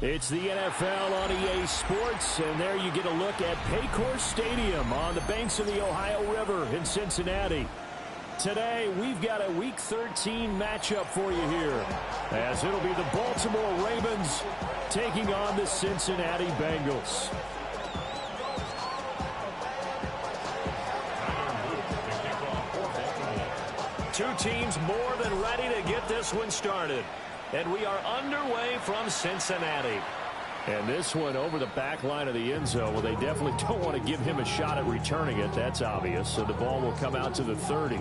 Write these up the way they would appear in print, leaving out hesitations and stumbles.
It's the NFL on EA Sports, and there you get a look at Paycor Stadium on the banks of the Ohio River in Cincinnati. Today, we've got a Week 13 matchup for you here, as it'll be the Baltimore Ravens taking on the Cincinnati Bengals. Two teams more than ready to get this one started. And we are underway from Cincinnati. And this one over the back line of the end zone. Well, they definitely don't want to give him a shot at returning it. That's obvious. So the ball will come out to the 30.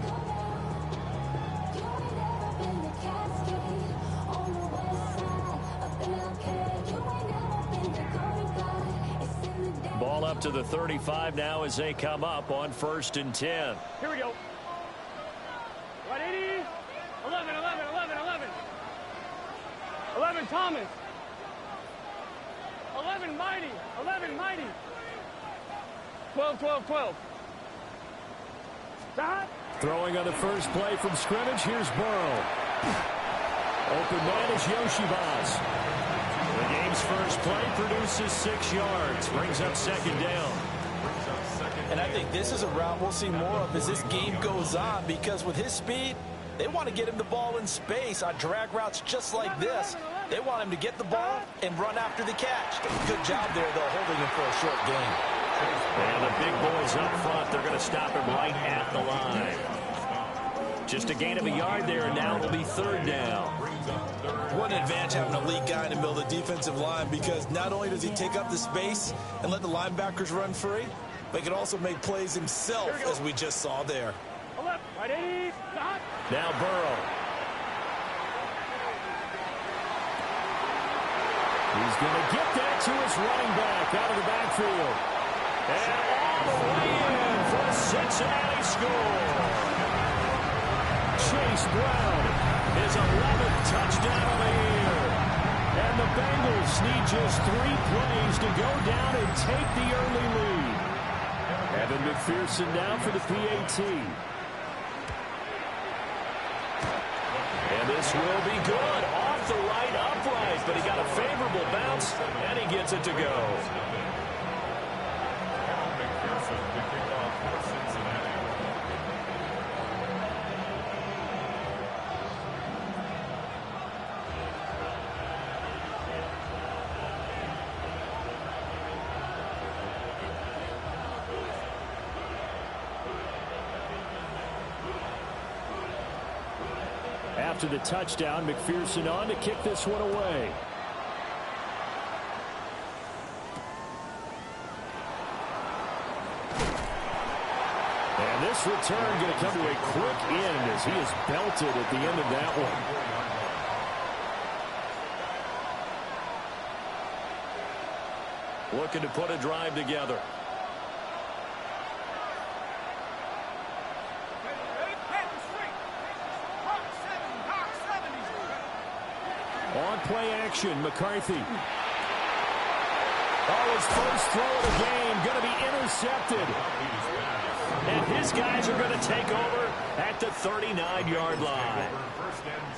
Ball up to the 35 now as they come up on 1st and 10. Here we go. 180. 11, 11, 11, 11. 11, Thomas. 11, Mighty. 11, Mighty. 12, 12, 12. Stop. Throwing on the first play from scrimmage. Here's Burrow. Open man is Yoshibaz. The game's first play produces 6 yards. Brings up 2nd down. And I think this is a route we'll see more of as this game goes on, because with his speed, they want to get him the ball in space on drag routes just like this. They want him to get the ball and run after the catch. Good job there, though, holding him for a short gain. And the big boys up front, they're going to stop him right at the line. Just a gain of a yard there, and now it'll be 3rd down. What an advantage having a lead guy in the middle of the defensive line, because not only does he take up the space and let the linebackers run free, but he can also make plays himself, as we just saw there. Now Burrow. He's going to get that to his running back out of the backfield. And all the way in for a Cincinnati score. Chase Brown, his 11th touchdown of the year. And the Bengals need just 3 plays to go down and take the early lead. Evan McPherson now for the PAT. And this will be good. Off the right upright, but he got a favorable bounce, and he gets it to go. After the touchdown, McPherson on to kick this one away. And this return going to come to a quick end as he is belted at the end of that one. Looking to put a drive together. On play action, McCarthy. Oh, his first throw of the game going to be intercepted. And his guys are going to take over at the 39-yard line.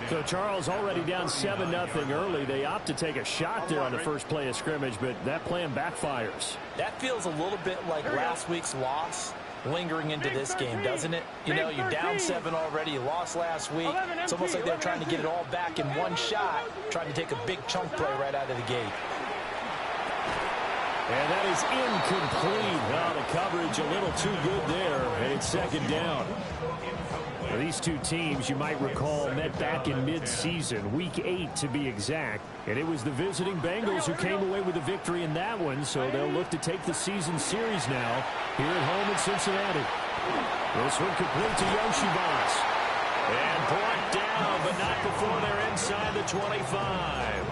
So Charles already down 7-0 early. They opt to take a shot there on the first play of scrimmage, but that plan backfires. That feels a little bit like last week's loss lingering into this game, doesn't it? You know, you're down 7 already. You lost last week. It's almost like they're trying to get it all back in one shot, trying to take a big chunk play right out of the gate. And that is incomplete. Well, the coverage a little too good there, and it's 2nd down. Now, these two teams, you might recall, met back in mid-season, Week 8 to be exact. And it was the visiting Bengals who came away with a victory in that one, so they'll look to take the season series now here at home in Cincinnati. This one complete to Yoshibaz. And brought down, but not before they're inside the 25.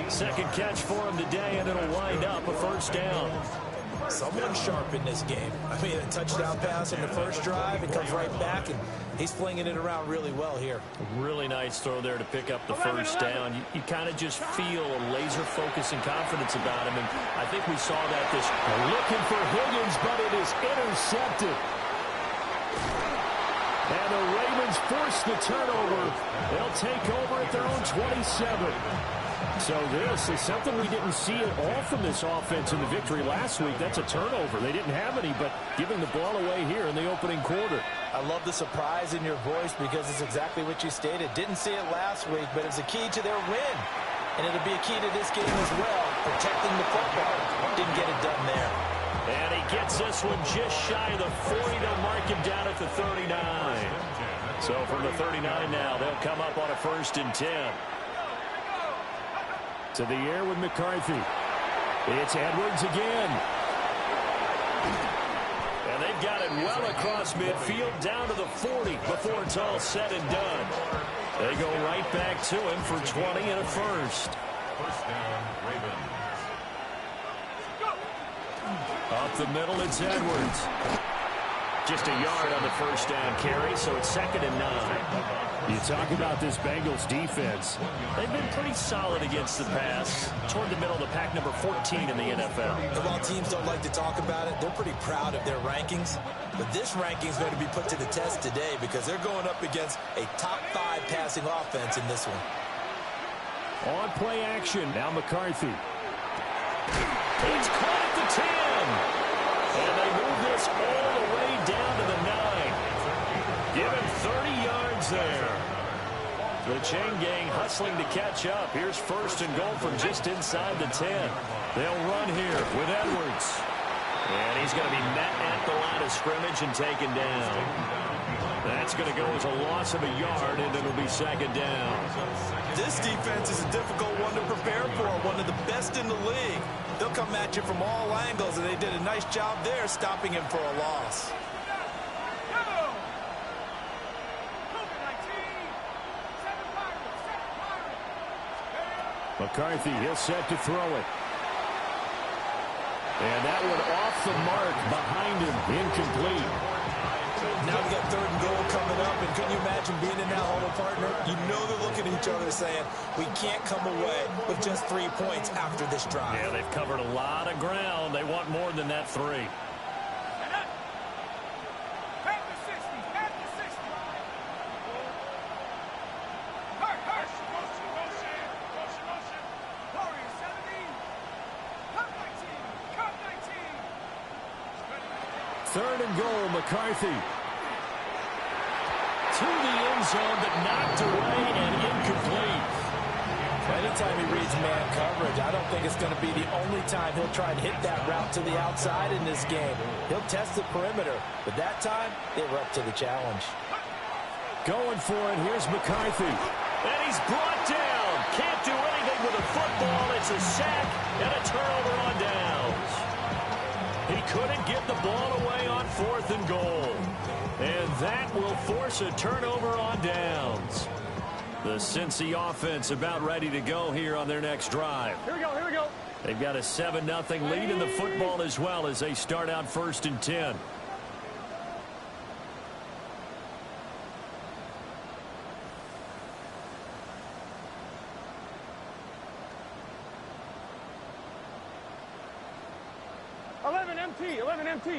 2nd catch for him today, and it'll wind up a 1st down. Someone sharp in this game. I mean, a touchdown pass on the first drive. It comes right back, and he's flinging it around really well here. Really nice throw there to pick up the 1st down. You kind of just feel a laser focus and confidence about him, and I think we saw that this. Looking for Higgins, but it is intercepted. And the Ravens force the turnover. They'll take over at their own 27. So this is something we didn't see at all from this offense in the victory last week. That's a turnover. They didn't have any, but giving the ball away here in the opening quarter. I love the surprise in your voice because it's exactly what you stated. Didn't see it last week, but it's a key to their win. And it'll be a key to this game as well, protecting the football. Didn't get it done there. And he gets this one just shy of the 40. They'll mark him down at the 39. So from the 39 now, they'll come up on a 1st and 10. To the air with McCarthy. It's Edwards again. And they've got it well across midfield down to the 40 before it's all said and done. They go right back to him for 20 and a 1st. First down, Ravens. Up the middle, it's Edwards. Just a yard on the 1st down carry, so it's 2nd and 9. You talk about this Bengals defense. They've been pretty solid against the pass. Toward the middle of the pack, number 14 in the NFL. And while teams don't like to talk about it, they're pretty proud of their rankings. But this ranking is going to be put to the test today because they're going up against a top 5 passing offense in this one. On play action, now McCarthy. He's caught at the 10. And they move this all the way down to the 9. Give him 30 yards there. The chain gang hustling to catch up. Here's 1st and goal from just inside the 10. They'll run here with Edwards. And he's going to be met at the line of scrimmage and taken down. That's going to go as a loss of a yard, and it'll be 2nd down. This defense is a difficult one to prepare for, one of the best in the league. They'll come at you from all angles, and they did a nice job there stopping him for a loss. McCarthy, he'll set to throw it. And that one off the mark behind him, incomplete. Now we got 3rd and goal coming up, and can you imagine being in that huddle, partner? You know they're looking at each other saying, we can't come away with just 3 points after this drive. Yeah, they've covered a lot of ground. They want more than that 3. Third and goal, McCarthy. To the end zone, but knocked away and incomplete. Anytime he reads man coverage, I don't think it's going to be the only time he'll try and hit that route to the outside in this game. He'll test the perimeter, but that time, they were up to the challenge. Going for it, here's McCarthy. And he's brought down. Can't do anything with a football. It's a sack and a turnover on downs. He couldn't get the ball away on 4th and goal. And that will force a turnover on downs. The Cincy offense about ready to go here on their next drive. Here we go, here we go. They've got a 7-0 lead in the football as well as they start out 1st and 10. MT, 11 MT.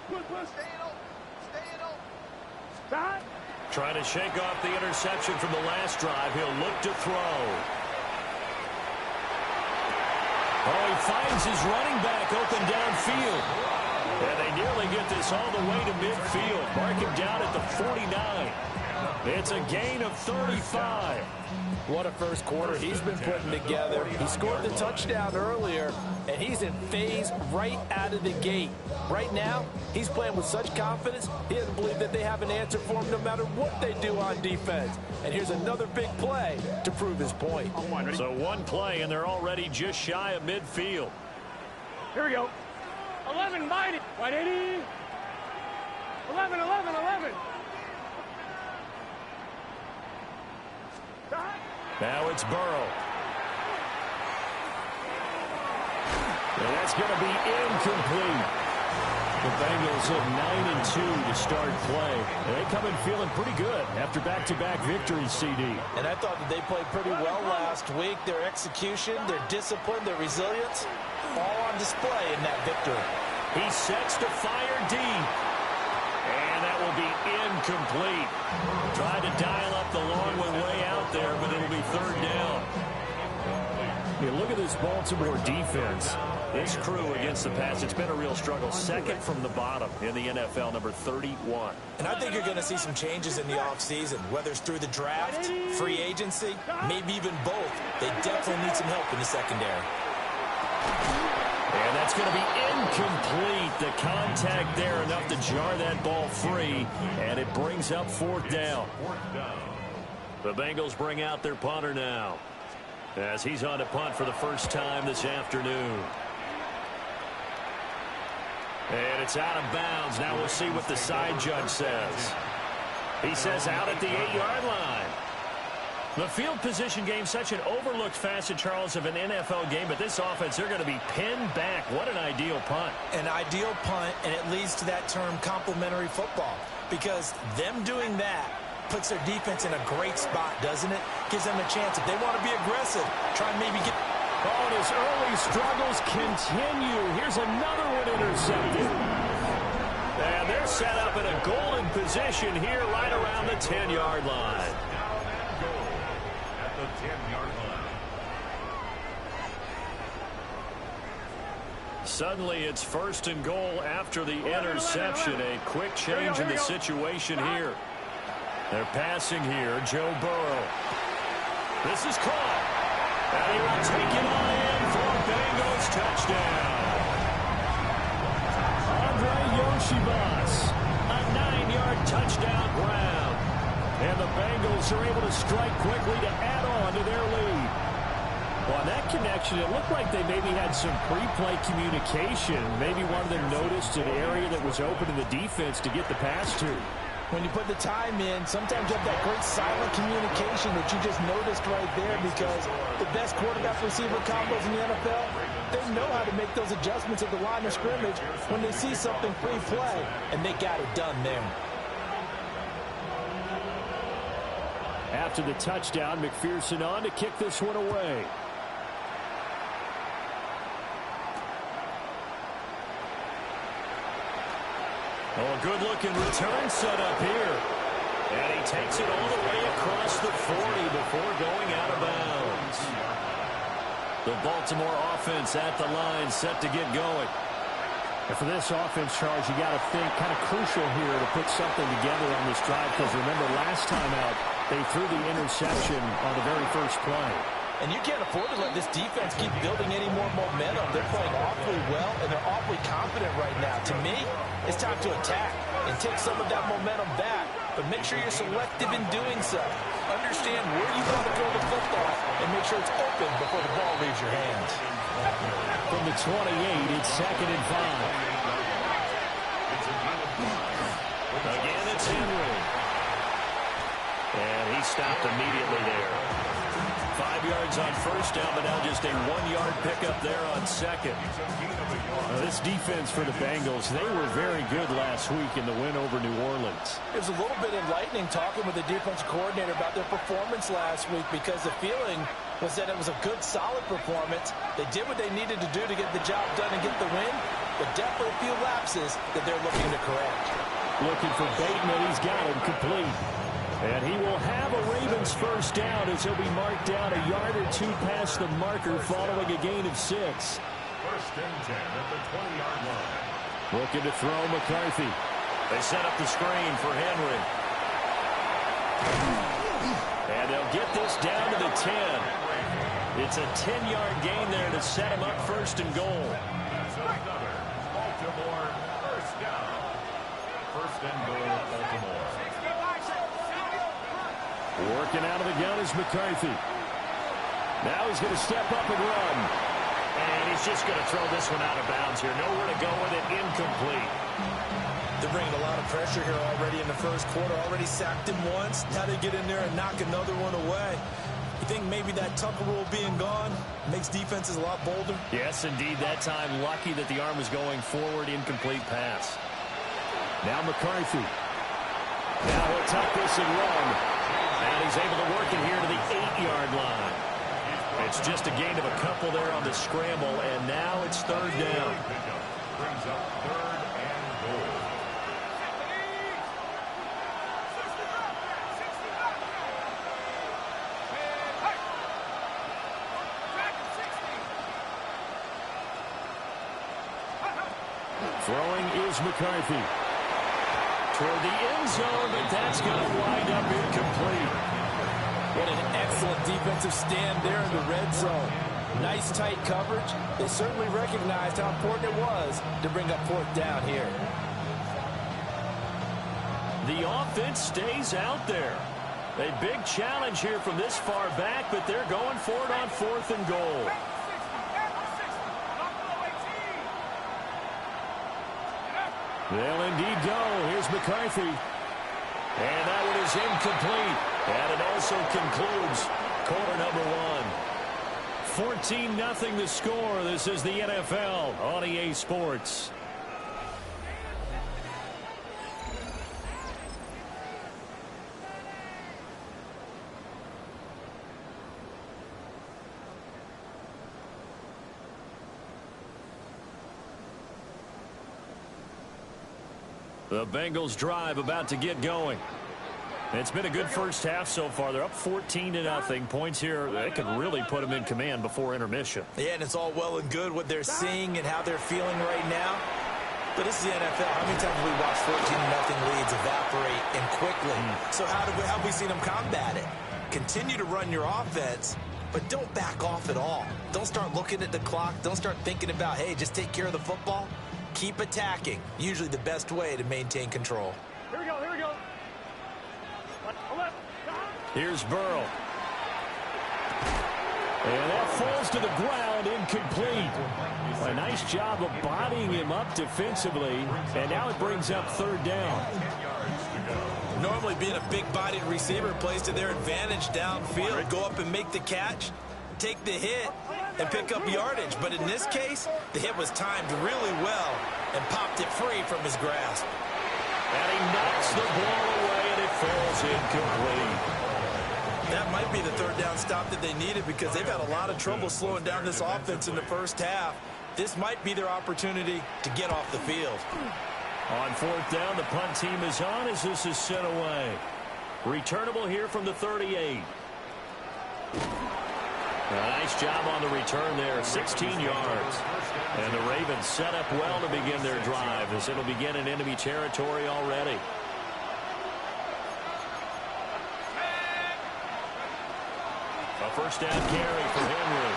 Push. Stay in. Stop. Trying to shake off the interception from the last drive. He'll look to throw. Oh, he finds his running back open downfield. And they nearly get this all the way to midfield. Mark him down at the 49. It's a gain of 35. What a first quarter he's been putting together. He scored the touchdown earlier, and he's in phase right out of the gate. Right now, he's playing with such confidence, he doesn't believe that they have an answer for him no matter what they do on defense. And here's another big play to prove his point. So one play, and they're already just shy of midfield. Here we go. 11, mighty. 180. 11. Now it's Burrow. And that's going to be incomplete. The Bengals at 9-2 to start play. And they come in feeling pretty good after back-to-back victories, CD. And I thought that they played pretty well last week. Their execution, their discipline, their resilience, all on display in that victory. He sets to fire deep. And that will to be incomplete. Tried to dial up the long way out there, but it'll be third down. Yeah, look at this Baltimore defense. This crew against the pass, it's been a real struggle. Second from the bottom in the NFL, number 31. And I think you're going to see some changes in the offseason, whether it's through the draft, free agency, maybe even both. They definitely need some help in the secondary. And that's going to be incomplete. The contact there enough to jar that ball free, and it brings up fourth down. The Bengals bring out their punter now, as he's on to punt for the first time this afternoon. And it's out of bounds. Now we'll see what the side judge says. He says out at the 8-yard line. The field position game, such an overlooked facet, Charles, of an NFL game, but this offense, they're going to be pinned back. What an ideal punt. An ideal punt, and it leads to that term complementary football, because them doing that puts their defense in a great spot, doesn't it? Gives them a chance. If they want to be aggressive, try and maybe get... Oh, and his early struggles continue. Here's another one intercepted. And they're set up in a golden position here right around the 10-yard line. At the 10-yard line. Suddenly it's first and goal after the interception. A quick change in the situation here. They're passing here. Joe Burrow. This is caught. And he will take it all in for a Bengals touchdown. Andre Yoshibas, a 9-yard touchdown ground. And the Bengals are able to strike quickly to add on to their lead. Well, on that connection, it looked like they maybe had some pre-play communication. Maybe one of them noticed an area that was open in the defense to get the pass to. When you put the time in, sometimes you have that great silent communication that you just noticed right there, because the best quarterback-receiver combos in the NFL, they know how to make those adjustments at the line of scrimmage when they see something pre-play, and they got it done there. After the touchdown, McPherson on to kick this one away. Oh, a good-looking return set up here. And he takes it all the way across the 40 before going out of bounds. The Baltimore offense at the line, set to get going. And for this offense, Charles, you got to think kind of crucial here to put something together on this drive, because remember last time out, they threw the interception on the very first play. And you can't afford to let this defense keep building any more momentum. They're playing awfully well, and they're awfully confident right now. To me, it's time to attack and take some of that momentum back, but make sure you're selective in doing so. Understand where you want to throw the football and make sure it's open before the ball leaves your hands. From the 28, it's 2nd and 5. Again, it's Henry. And he stopped immediately there. 5 yards on first down, but now just a 1-yard pickup there on second. This defense for the Bengals, they were very good last week in the win over New Orleans. It was a little bit enlightening talking with the defensive coordinator about their performance last week, because the feeling was that it was a good, solid performance. They did what they needed to do to get the job done and get the win, but definitely a few lapses that they're looking to correct. Looking for Bateman. He's got him complete. And he will have a Ravens first down as he'll be marked down a yard or two past the marker following a gain of 6. First and 10 at the 20-yard line. Looking to throw McCarthy. They set up the screen for Henry. And they'll get this down to the 10. It's a 10-yard gain there to set him up first and goal. That's another Baltimore first down. First and goal, Baltimore. Working out of the gun is McCarthy. Now he's going to step up and run. And he's just going to throw this one out of bounds here. Nowhere to go with it. Incomplete. They're bringing a lot of pressure here already in the first quarter. Already sacked him once. Now they get in there and knock another one away. You think maybe that Tucker rule being gone makes defenses a lot bolder? Yes, indeed. That time lucky that the arm was going forward. Incomplete pass. Now McCarthy. Now he'll tuck this and run. And he's able to work it here to the 8-yard line. It's just a gain of a couple there on the scramble, and now it's third down. Brings up third and goal. Throwing is McCarthy. Toward the end zone, but that's going to wind up incomplete. What an excellent defensive stand there in the red zone. Nice tight coverage. They certainly recognized how important it was to bring up fourth down here. The offense stays out there. A big challenge here from this far back, but they're going for it on 4th and goal. They'll indeed go. Here's McCarthy. And that one is incomplete. And it also concludes quarter number 1. 14-0 the score. This is the NFL on EA Sports. The Bengals drive about to get going. It's been a good first half so far. They're up 14-0. Points here, they could really put them in command before intermission. Yeah, and it's all well and good what they're seeing and how they're feeling right now. But this is the NFL. How many times have we watched 14-0 leads evaporate and quickly? So how have we seen them combat it? Continue to run your offense, but don't back off at all. Don't start looking at the clock. Don't start thinking about, hey, just take care of the football. Keep attacking. Usually the best way to maintain control. Here we go, here we go. Here's Burrow. And that falls to the ground, incomplete. A nice job of bodying him up defensively. And now it brings up 3rd down. Normally being a big-bodied receiver plays to their advantage downfield. Go up and make the catch, take the hit, and pick up yardage. But in this case, the hit was timed really well and popped it free from his grasp. And he knocks the ball away, and it falls incomplete. That might be the 3rd down stop that they needed because they've had a lot of trouble slowing down this offense in the first half. This might be their opportunity to get off the field. On 4th down, the punt team is on as this is sent away. Returnable here from the 38. A nice job on the return there, 16 yards. And the Ravens set up well to begin their drive as it'll begin in enemy territory already. A first down carry for Henry.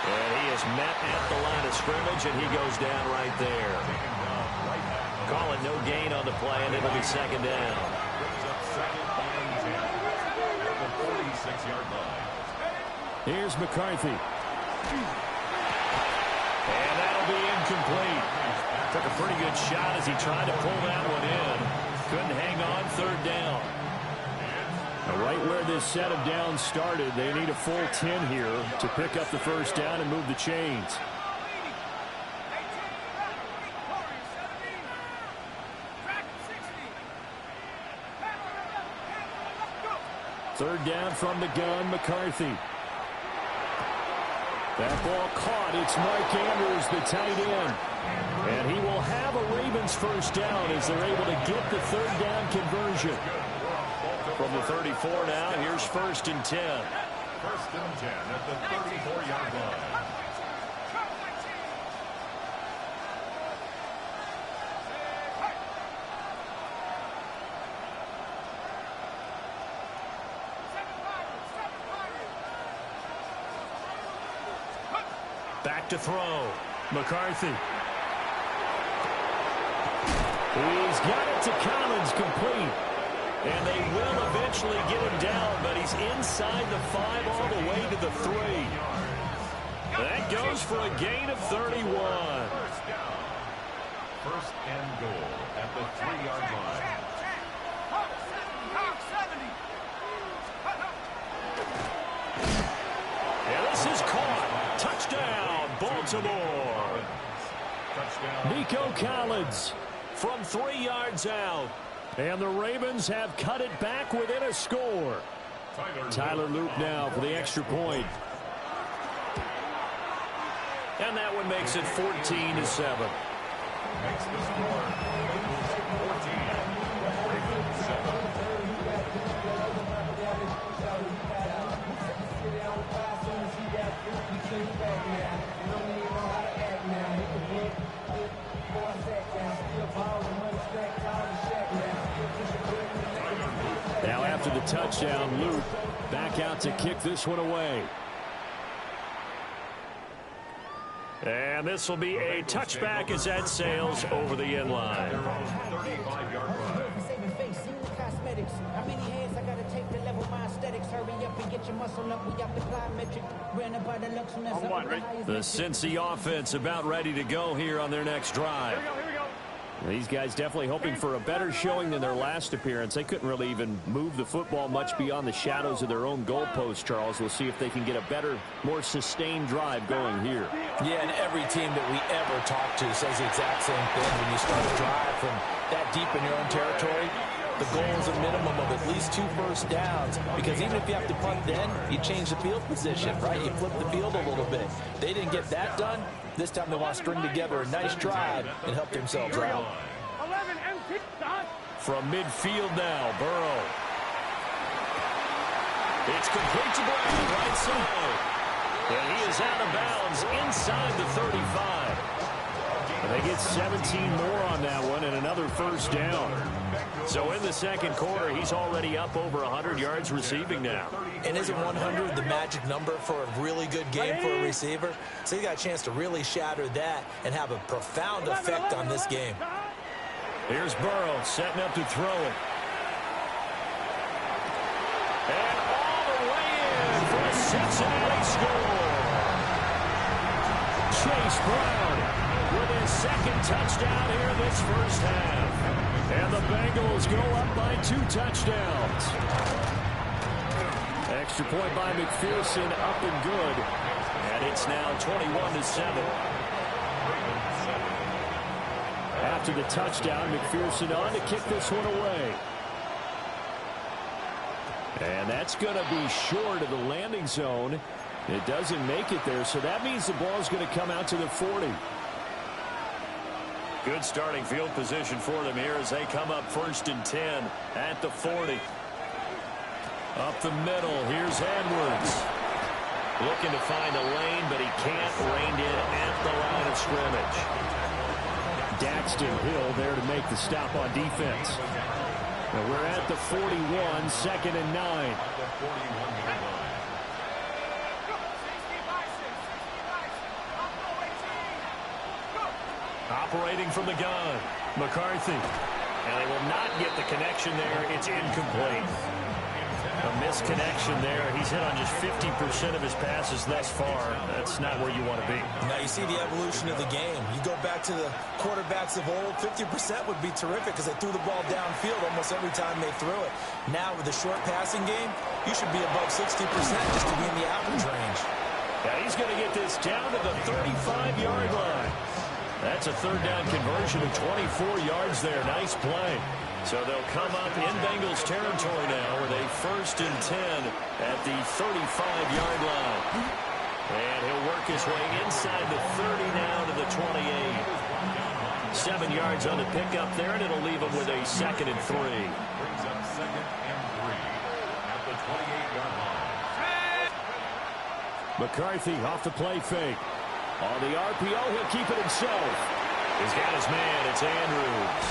And he is met at the line of scrimmage, and he goes down right there. Call it no gain on the play, and it'll be 2nd down. Here's McCarthy. And that'll be incomplete. Took a pretty good shot as he tried to pull that one in. Couldn't hang on 3rd down. Now, right where this set of downs started, they need a full 10 here to pick up the first down and move the chains. Third down from the gun, McCarthy. That ball caught. It's Mike Andrews, the tight end. And he will have a Ravens first down as they're able to get the 3rd down conversion. From the 34 now, here's 1st and 10. 1st and 10 at the 34-yard line. Back to throw. McCarthy. He's got it to Collins, complete. And they will eventually get him down, but he's inside the 5 all the way to the 3. That goes for a gain of 31. First and goal at the 3-yard line. And this is caught. Touchdown, Baltimore. Touchdown. Nico Collins from 3 yards out. And the Ravens have cut it back within a score. Tyler Loop now for the extra point. And that one makes it 14-7. Makes the score. Eagles 14. Ravens 7. touchdown. Luke back out to kick this one away. And this will be a touchback as that sails over the end line. The Cincy offense about ready to go here on their next drive. These guys definitely hoping for a better showing than their last appearance. They couldn't really even move the football much beyond the shadows of their own goalpost, Charles. We'll see if they can get a better, more sustained drive going here. Yeah, and every team that we ever talk to says the exact same thing. When you start a drive from that deep in your own territory, the goal is a minimum of at least 2 first downs, because even if you have to punt then, you change the field position, right? You flip the field a little bit. They didn't get that done. This time they want to string together a nice drive and help themselves out. 11 empty. From midfield now, Burrow. It's complete to Brown, right side. And he is out of bounds inside the 35. And they get 17 more on that one and another first down. So in the second quarter, he's already up over 100 yards receiving now. And isn't 100 the magic number for a really good game for a receiver? So you got a chance to really shatter that and have a profound effect on this game. Here's Burrow setting up to throw it. And all the way in for a Cincinnati score. Chase Brown with his second touchdown here this first half. And the Bengals go up by 2 touchdowns. Extra point by McPherson, up and good. And it's now 21-7. After the touchdown, McPherson on to kick this one away. And that's going to be short of the landing zone. It doesn't make it there, so that means the ball is going to come out to the 40. Good starting field position for them here as they come up 1st and 10 at the 40. Up the middle, here's Edwards. Looking to find a lane, but he can't. Reined in at the line of scrimmage. Daxton Hill there to make the stop on defense. And we're at the 41, 2nd and 9. Operating from the gun, McCarthy. And they will not get the connection there. It's incomplete. A misconnection there. He's hit on just 50% of his passes thus far. That's not where you want to be. Now you see the evolution of the game. You go back to the quarterbacks of old, 50% would be terrific because they threw the ball downfield almost every time they threw it. Now with the short passing game, you should be above 60% just to be in the average range. Now he's going to get this down to the 35-yard line. That's a 3rd down conversion of 24 yards there. Nice play. So they'll come up in Bengals territory now with a 1st and 10 at the 35-yard line. And he'll work his way inside the 30 now to the 28. 7 yards on the pickup there, and it'll leave him with a 2nd and 3. Brings up 2nd and 3 at the 28-yard line. McCarthy off the play fake. On the RPO, he'll keep it himself. He's got his man. It's Andrews.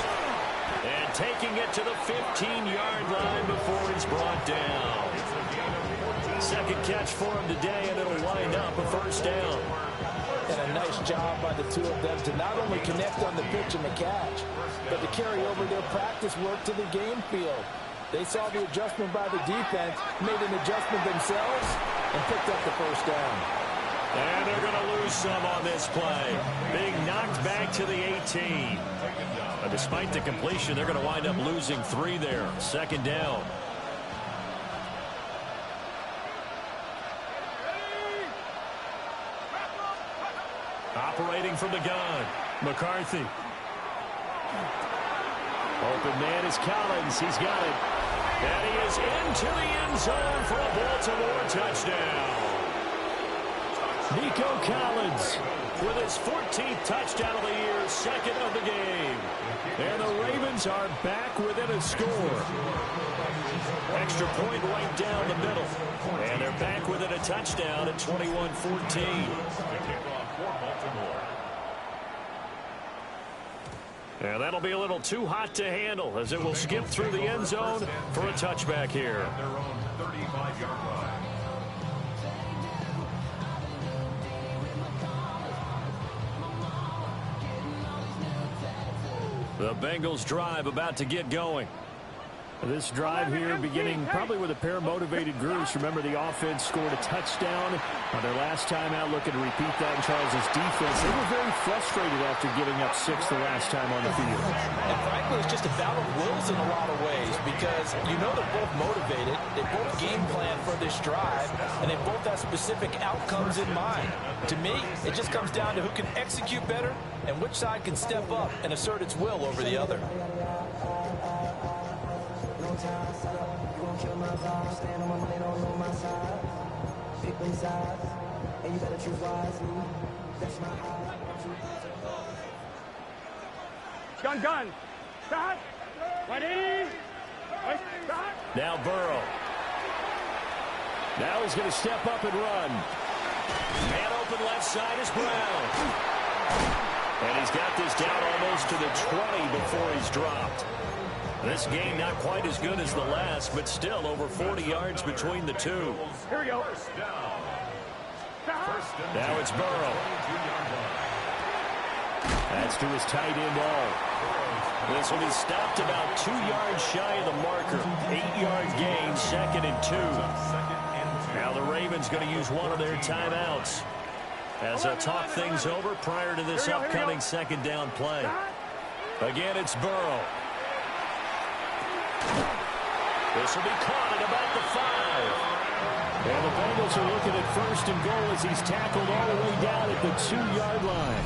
And taking it to the 15-yard line before he's brought down. 2nd catch for him today, and it'll wind up a 1st down. And a nice job by the two of them to not only connect on the pitch and the catch, but to carry over their practice work to the game field. They saw the adjustment by the defense, made an adjustment themselves, and picked up the 1st down. And they're going to lose some on this play. Being knocked back to the 18. But despite the completion, they're going to wind up losing 3 there. 2nd down. Operating from the gun, McCarthy. Open man is Collins. He's got it. And he is into the end zone for a Baltimore touchdown. Nico Collins with his 14th touchdown of the year, 2nd of the game. And the Ravens are back within a score. Extra point right down the middle. And they're back within a touchdown at 21-14. And that'll be a little too hot to handle as it will skip through the end zone for a touchback here. At their own 35-yard line. The Bengals drive about to get going. This drive here beginning probably with a pair of motivated groups. Remember, the offense scored a touchdown on their last time out, looking to repeat that in Charles' defense. They were very frustrated after giving up 6 the last time on the field. And frankly, it's just a battle of wills in a lot of ways because you know they're both motivated. They both game plan for this drive, and they both have specific outcomes in mind. To me, it just comes down to who can execute better and which side can step up and assert its will over the other. Gun. Stop. Ready. Stop. Now Burrow. Now he's going to step up and run. Man open left side is Brown. And he's got this down almost to the 20 before he's dropped. This game not quite as good as the last, but still over 40 yards between the two. Here we go. Now it's Burrow. That's to his tight end all. This will be stopped about 2 yards shy of the marker. 8-yard gain, 2nd and 2. Now the Ravens going to use one of their timeouts as they'll talk things over prior to this upcoming 2nd down play. Again, it's Burrow. This will be caught at about the 5. And the Bengals are looking at 1st and goal as he's tackled all the way down at the 2-yard line.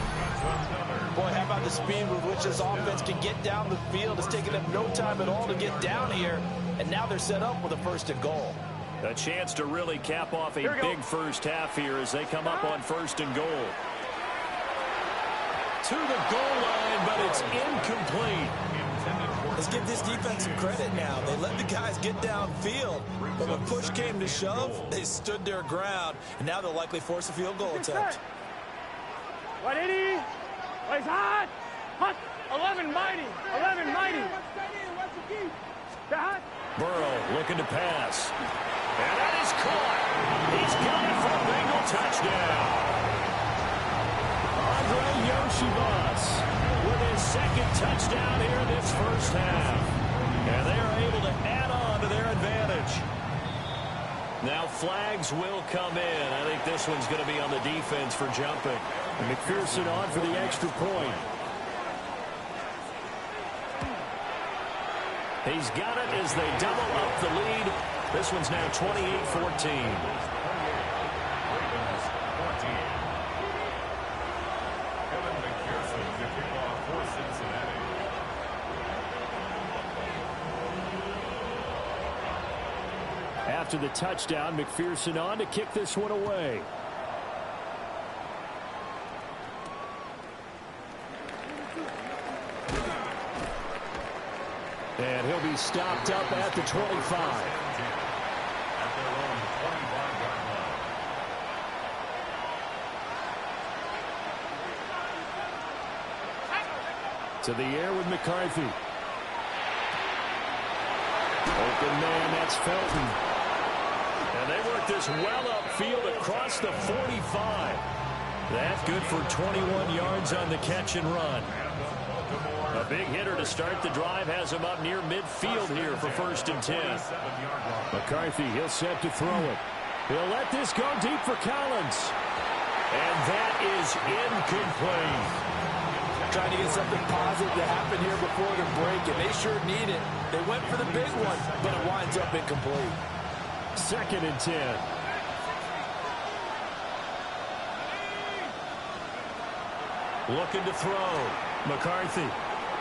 Boy, how about the speed with which this offense can get down the field? It's taken them no time at all to get down here, and now they're set up with a 1st and goal. A chance to really cap off a big first half here as they come up on 1st and goal. To the goal line, but it's incomplete. Let's give this defense some credit now. They let the guys get downfield, but when push came to shove, they stood their ground, and now they'll likely force a field goal attempt. 180. Place hot. Hot. 11 mighty. 11 mighty. Hot. Burrow looking to pass. And that is caught. He's got it for a Bengal touchdown. Andre Yoshibas With his 2nd touchdown here this first half. And they are able to add on to their advantage. Now flags will come in. I think this one's going to be on the defense for jumping. And McPherson on for the extra point. He's got it as they double up the lead. This one's now 28-14. Ravens 14. Kevin McPherson to kick off for Cincinnati. After the touchdown, McPherson on to kick this one away. And he'll be stopped up at the 25. At their own 25-yard line. To the air with McCarthy. Open man, that's Felton. And they work this well upfield across the 45. That's good for 21 yards on the catch and run. A big hitter to start the drive has him up near midfield here for 1st and 10. McCarthy, he'll set to throw it. He'll let this go deep for Collins. And that is incomplete. Trying to get something positive to happen here before the break, and they sure need it. They went for the big one, but it winds up incomplete. 2nd and 10. Looking to throw. McCarthy.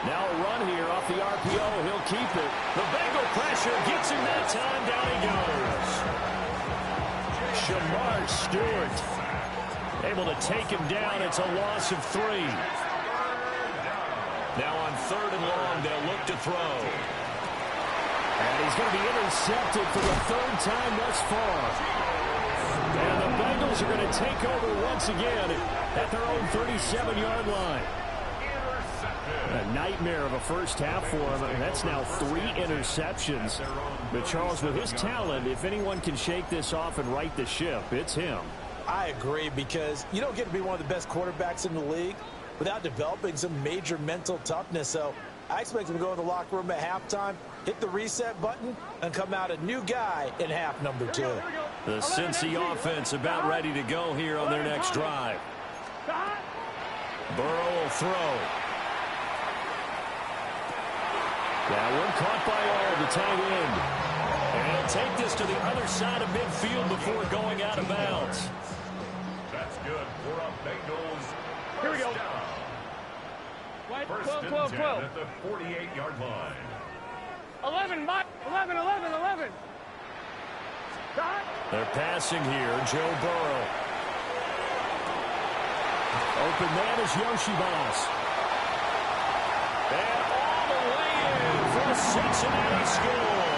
Now a run here off the RPO. He'll keep it. The Bengal pressure gets him that time. Down he goes. Shamar Stewart able to take him down. It's a loss of 3. Now on 3rd and long, they'll look to throw. And he's going to be intercepted for the 3rd time thus far. And the Bengals are going to take over once again at their own 37-yard line. And nightmare of a first half for him. That's now 3 interceptions. But Charles, with his talent, if anyone can shake this off and right the ship, it's him. I agree, because you don't get to be one of the best quarterbacks in the league without developing some major mental toughness. So I expect him to go in the locker room at halftime, hit the reset button, and come out a new guy in half number 2. The Cincy offense about ready to go here on their next drive. Burrow will throw. That one caught by all, the tight end. And he'll take this to the other side of midfield before going out of bounds. That's good for a Bengals. Here we go. First and 12. 10 at the 48-yard line. 11, 11. They're passing here. Joe Burrow. Open man is Yoshibas. And all the way in for a Cincinnati score.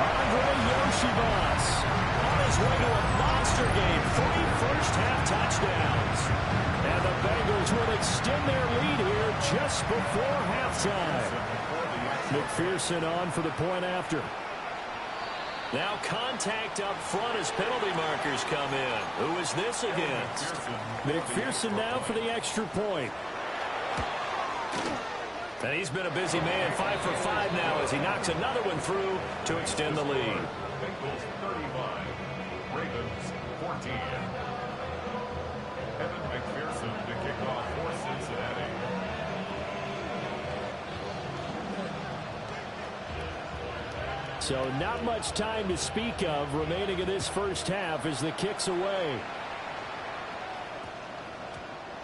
Andre Yoshibas On his way to a monster game. 3 first-half touchdowns. And the Bengals will extend their lead here just before halftime. McPherson on for the point after. Now contact up front as penalty markers come in. Who is this against? McPherson now for the extra point. And he's been a busy man. 5 for 5 now as he knocks another one through to extend the lead. Bengals 35, Ravens 14. Evan McPherson to kick off for Cincinnati. So not much time to speak of remaining in this first half as the kick's away.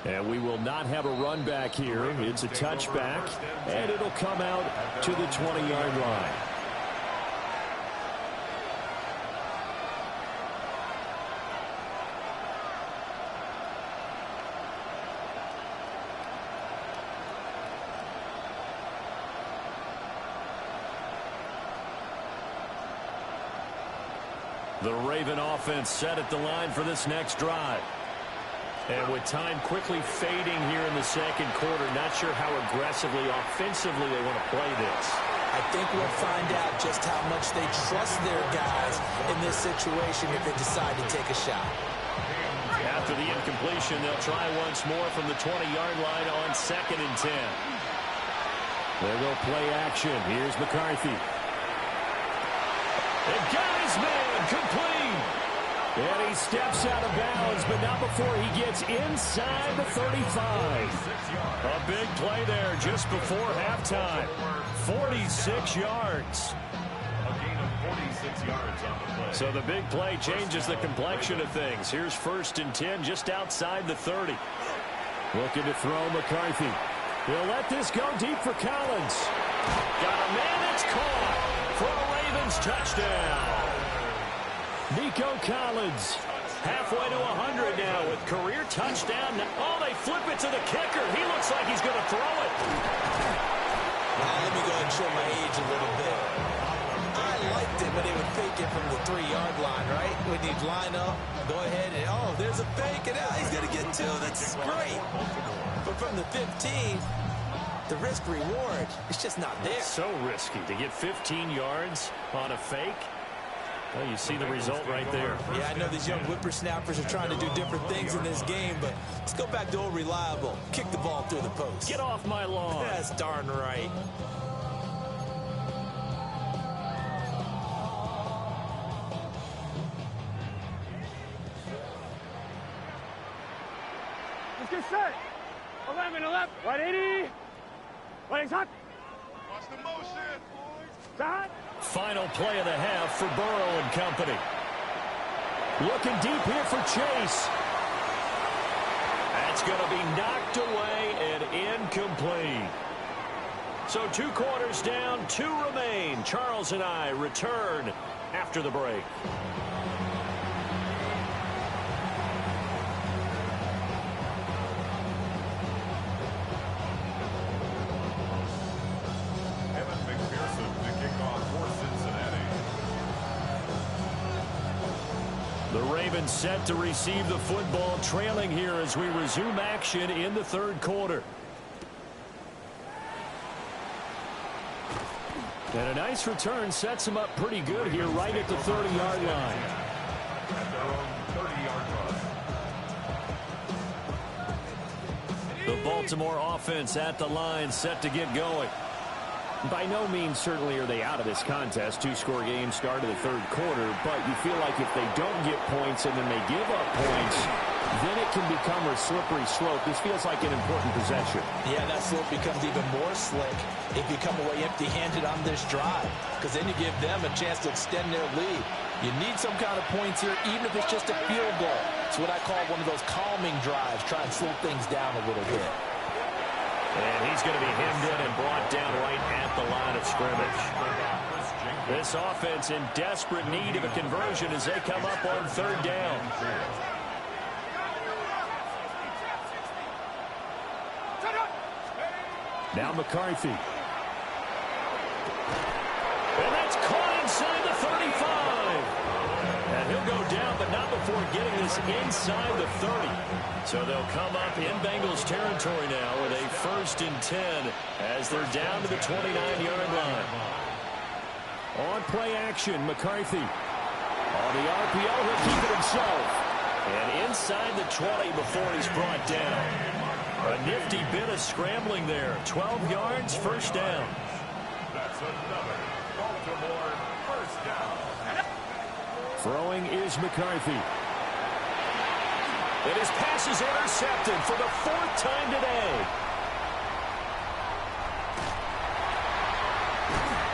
And we will not have a run back here. It's a touchback, and it'll come out to the 20-yard line. The Raven offense set at the line for this next drive. And with time quickly fading here in the second quarter, not sure how aggressively, offensively they want to play this. I think we'll find out just how much they trust their guys in this situation if they decide to take a shot. After the incompletion, they'll try once more from the 20-yard line on 2nd and 10. There go play action. Here's McCarthy. And got his man complete. And he steps out of bounds, but not before he gets inside the 35. A big play there just before halftime. 46 yards. A gain of 46 yards on the play. So the big play changes the complexion of things. Here's 1st and 10 just outside the 30. Looking to throw McCarthy. He'll let this go deep for Collins. Got a man that's caught for a Ravens touchdown. Nico Collins. Halfway to 100 now with career touchdown. Oh, they flip it to the kicker. He looks like he's going to throw it. Let me go ahead and show my age a little bit. I liked it when they would fake it from the 3-yard line, right? When you'd line up, go ahead and, oh, there's a fake, and he's going to get 2. That's great. But from the 15, the risk-reward, it's just not there. So risky to get 15 yards on a fake. Well, you see the result right there. Yeah, I know these young whippersnappers are trying to do different things in this game, but let's go back to old reliable. Kick the ball through the post. Get off my lawn. That's darn right. Let's get set. 11. 180. Legs hot. Watch the motion. Hot. Final play of the half for Burrow and company. Looking deep here for Chase. That's going to be knocked away and incomplete. So 2 quarters down, 2 remain. Charles and I return after the break. Evan McPherson to kick off for Cincinnati. The Ravens set to receive the football, trailing here as we resume action in the 3rd quarter. And a nice return sets them up pretty good here right at the 30-yard line. At their own 30-yard line. The Baltimore offense at the line, set to get going. By no means certainly are they out of this contest. Two-score game start of the third quarter, but you feel like if they don't get points and then they give up points, then it can become a slippery slope. This feels like an important possession. Yeah, that slope becomes even more slick if you come away empty-handed on this drive, because then you give them a chance to extend their lead. You need some kind of points here, even if it's just a field goal. It's what I call one of those calming drives, try and slow things down a little bit. And he's going to be hemmed in and brought down right at the line of scrimmage. This offense in desperate need of a conversion as they come up on third down. Now McCarthy. And that's caught inside the 35. And he'll go down, but not before getting this inside the 30. So they'll come up in Bengals territory now with a 1st and 10 as they're down to the 29-yard line. On play action, McCarthy. On the RPO, he'll keep it himself. And inside the 20 before he's brought down. A nifty bit of scrambling there. 12 yards, first down. That's another Baltimore first down. Throwing is McCarthy. And his pass is intercepted for the 4th time today.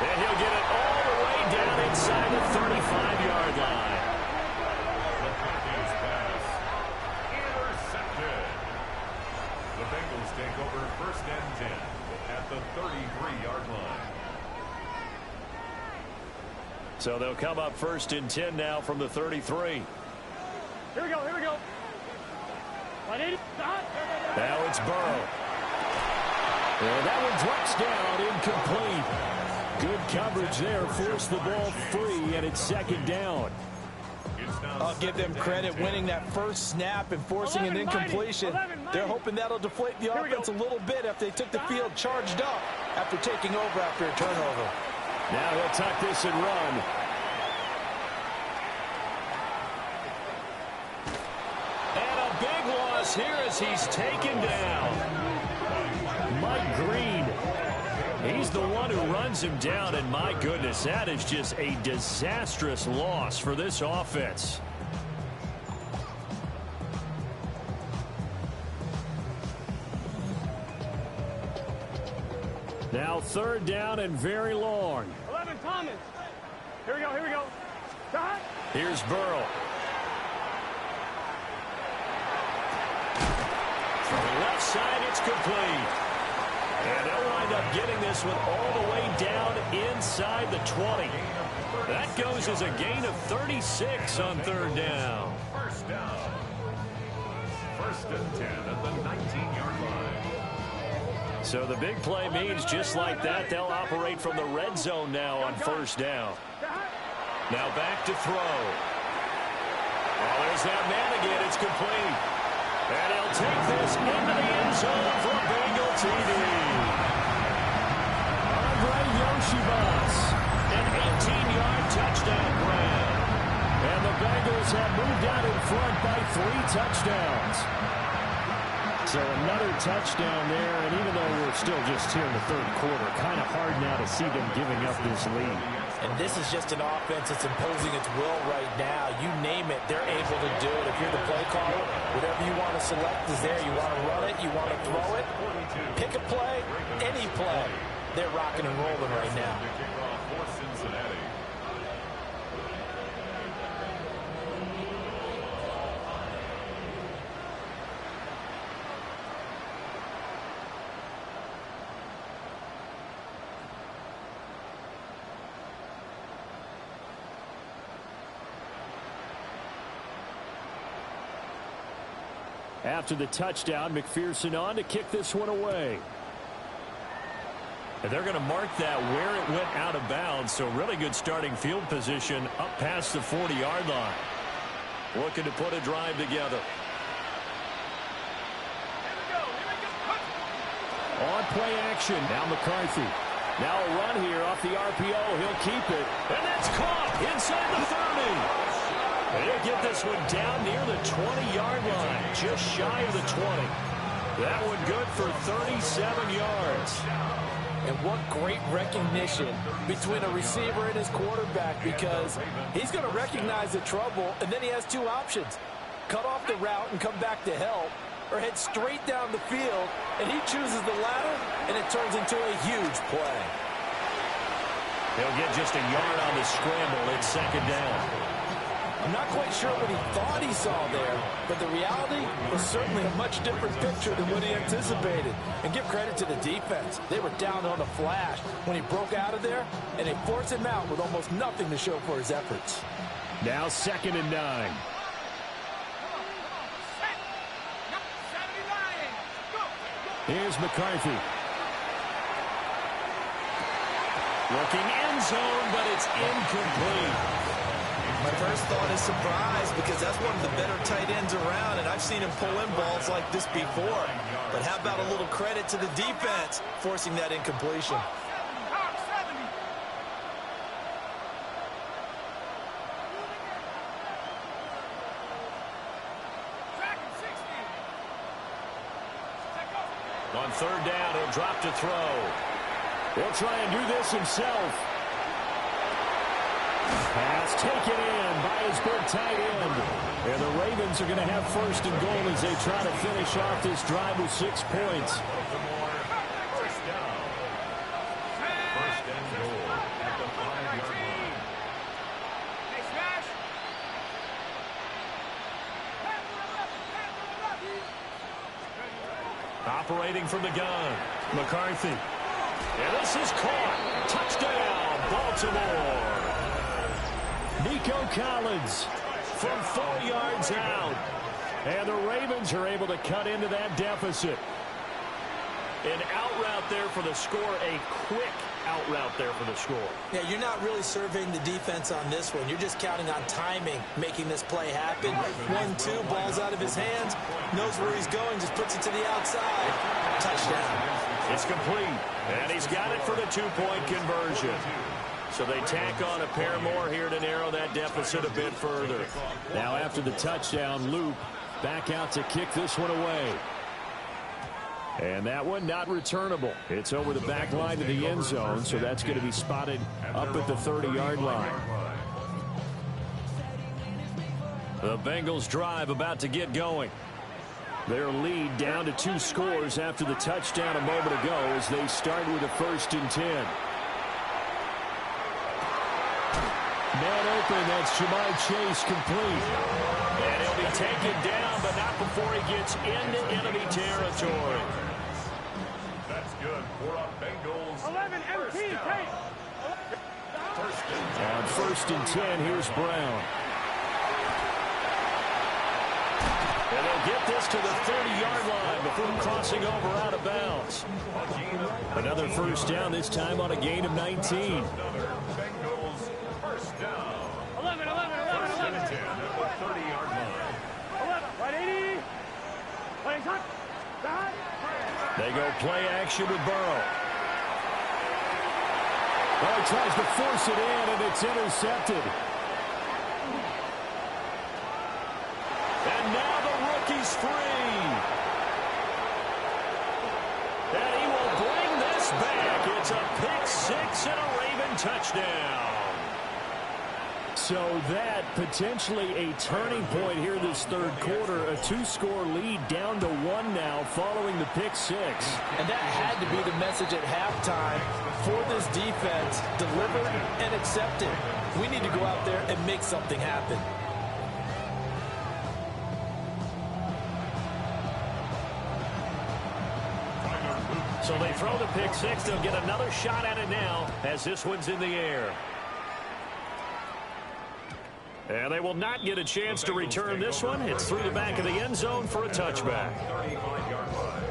And he'll get it all the way down inside the 35-yard line. McCarthy's pass intercepted. The Bengals take over 1st and 10 at the 33-yard line. So they'll come up 1st and 10 now from the 33. Here we go, here we go. 180. Now it's Burrow. And that one drops down, incomplete. Good coverage there, forced the ball free, and it's 2nd down. I'll give them credit winning that first snap and forcing an incompletion. They're hoping that'll deflate the offense a little bit after they took the field charged up after taking over after a turnover. Now he'll tuck this and run. And a big loss here as he's taken down. Mike Green. He's the one who runs him down, and my goodness, that is just a disastrous loss for this offense. Now 3rd down and very long. 11 Thomas. Here we go, here we go. Shot. Here's Burrow. From the left side, it's complete. And they'll wind up getting this one all the way down inside the 20. That goes as a gain of 36 on 3rd down. First down. 1st and 10 at the 19-yard line. So the big play means just like that, they'll operate from the red zone now on 1st down. Now back to throw. Oh, there's that man again. It's complete. And he'll take this into the end zone for Bengal TD. Andre Yoshibas. An 18-yard touchdown grab. And the Bengals have moved out in front by 3 touchdowns. So another touchdown there, and even though we're still just here in the 3rd quarter, kind of hard now to see them giving up this lead. And this is just an offense that's imposing its will right now. You name it, they're able to do it. If you're the play caller, whatever you want to select is there. You want to run it, you want to throw it, pick a play, any play. They're rocking and rolling right now. After the touchdown, McPherson on to kick this one away. And they're going to mark that where it went out of bounds, so really good starting field position up past the 40-yard line. Looking to put a drive together. On play action, now McCarthy. Now a run here off the RPO. He'll keep it. And that's caught inside the 30. He'll get this one down near the 20-yard line, just shy of the 20. That one good for 37 yards. And what great recognition between a receiver and his quarterback, because he's going to recognize the trouble, and then he has two options. Cut off the route and come back to help, or head straight down the field, and he chooses the latter, and it turns into a huge play. He'll get just a yard on the scramble. It's second down. I'm not quite sure what he thought he saw there, but the reality was certainly a much different picture than what he anticipated. And give credit to the defense. They were down on a flash when he broke out of there, and they forced him out with almost nothing to show for his efforts. Now 2nd and 9. Here's McCarthy. Looking end zone, but it's incomplete. My first thought is surprise, because that's one of the better tight ends around, and I've seen him pull in balls like this before. But how about a little credit to the defense forcing that incompletion? On 3rd down, he'll drop to throw. He'll try and do this himself. Pass taken in by his big tight end. And the Ravens are going to have 1st and goal as they try to finish off this drive with 6 points. First down. 1st and goal at the 5-yard line. Operating from the gun, McCarthy. And this is caught. Touchdown, Baltimore. Nico Collins From 4 yards out. and the Ravens are able to cut into that deficit. An out route there for the score, a quick out route there for the score. Yeah, you're not really surveying the defense on this one. You're just counting on timing, making this play happen. 1-2, ball's out of his hands, knows where he's going, just puts it to the outside. Touchdown. It's complete, and he's got it for the 2-point conversion. So they tack on a pair more here to narrow that deficit a bit further. Now after the touchdown, Luke back out to kick this one away. And that one not returnable. It's over the back line to the end zone, so that's going to be spotted up at the 30-yard line. The Bengals drive about to get going. Their lead down to 2 scores after the touchdown a moment ago as they start with a 1st and 10. Man open, that's Ja'Marr Chase complete. And he'll be taken down, but not before he gets into enemy territory. That's good for a Bengals. 11 MT, take. On 1st and 10, here's Brown. And they'll get this to the 30-yard line before crossing over out of bounds. Another 1st down, this time on a gain of 19. Bengals first down. 11. First and 10 at the 30-yard line. 11, 180. Playing time. God. They go play action with Burrow. Oh, he tries to force it in, and it's intercepted. And now the rookie's free. And he will bring this back. It's a pick-6 and a Raven touchdown. So that potentially a turning point here this 3rd quarter. A 2-score lead down to 1 now following the pick-6. And that had to be the message at halftime for this defense. Deliver and accept it. We need to go out there and make something happen. So they throw the pick-6. They'll get another shot at it now as this one's in the air. And they will not get a chance to return this one. It's through the back of the end zone for a touchback. 35-yard line.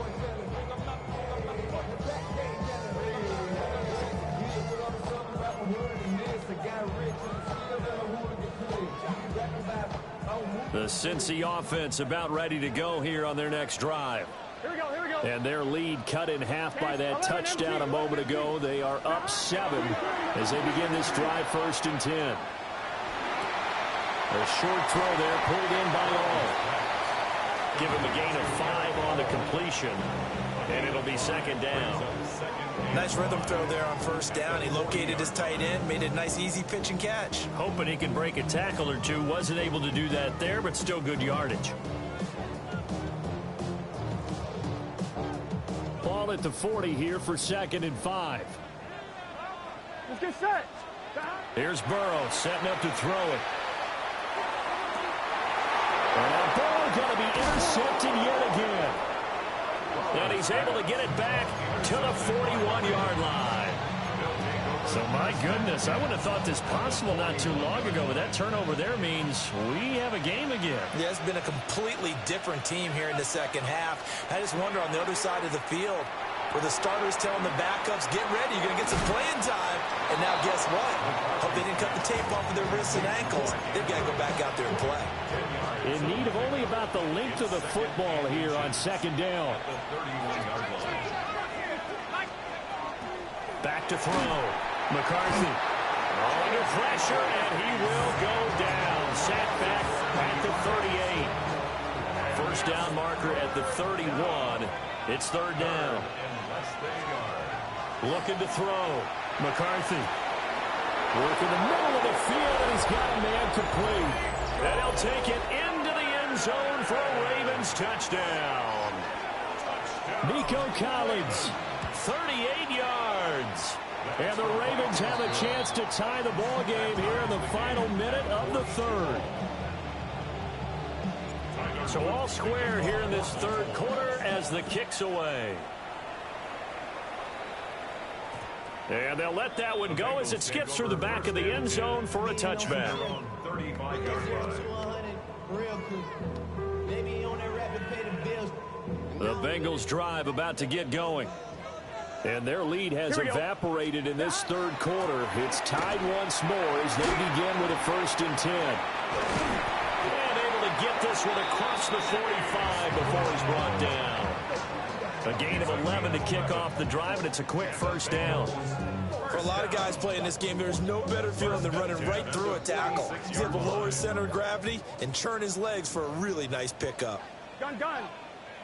The Cincy offense about ready to go here on their next drive. Here we go, here we go. And their lead cut in half by that touchdown a moment ago. They are up 7 as they begin this drive, 1st and 10. A short throw there, pulled in by All. Give him a gain of 5 on the completion, and it'll be 2nd down. Nice rhythm throw there on 1st down. He located his tight end, made a nice easy pitch and catch. Hoping he can break a tackle or two. Wasn't able to do that there, but still good yardage. Ball at the 40 here for 2nd and 5. Let's get set. Here's Burrow setting up to throw it. And Burrow going to be intercepted yet again. And he's able to get it back to the 41-yard line. So, my goodness, I wouldn't have thought this possible not too long ago, but that turnover there means we have a game again. Yeah, it's been a completely different team here in the 2nd half. I just wonder on the other side of the field, where the starters telling the backups, get ready, you're going to get some playing time. And now guess what? Hope they didn't cut the tape off of their wrists and ankles. They've got to go back out there and play. In need of only about the length of the football here on 2nd down. Back to throw. McCarthy under pressure, and he will go down. Sacked back at the 38. 1st down marker at the 31. It's 3rd down. Looking to throw. McCarthy. Working the middle of the field, and he's got a man complete. And he'll take it into the end zone for a Ravens touchdown. Nico Collins. 38 yards. And the Ravens have a chance to tie the ball game here in the final minute of the 3rd. So all square here in this 3rd quarter as the kick's away. And they'll let that one go as it skips through the back of the end zone for a touchback. The Bengals drive about to get going. And their lead has evaporated in this 3rd quarter. It's tied once more as they begin with a 1st and 10. And able to get this one across the 45 before he's brought down. A gain of 11 to kick off the drive, and it's a quick 1st down. For a lot of guys playing this game, there's no better feeling than running right through a tackle. He's able to lower his center of gravity and churn his legs for a really nice pickup. Gun.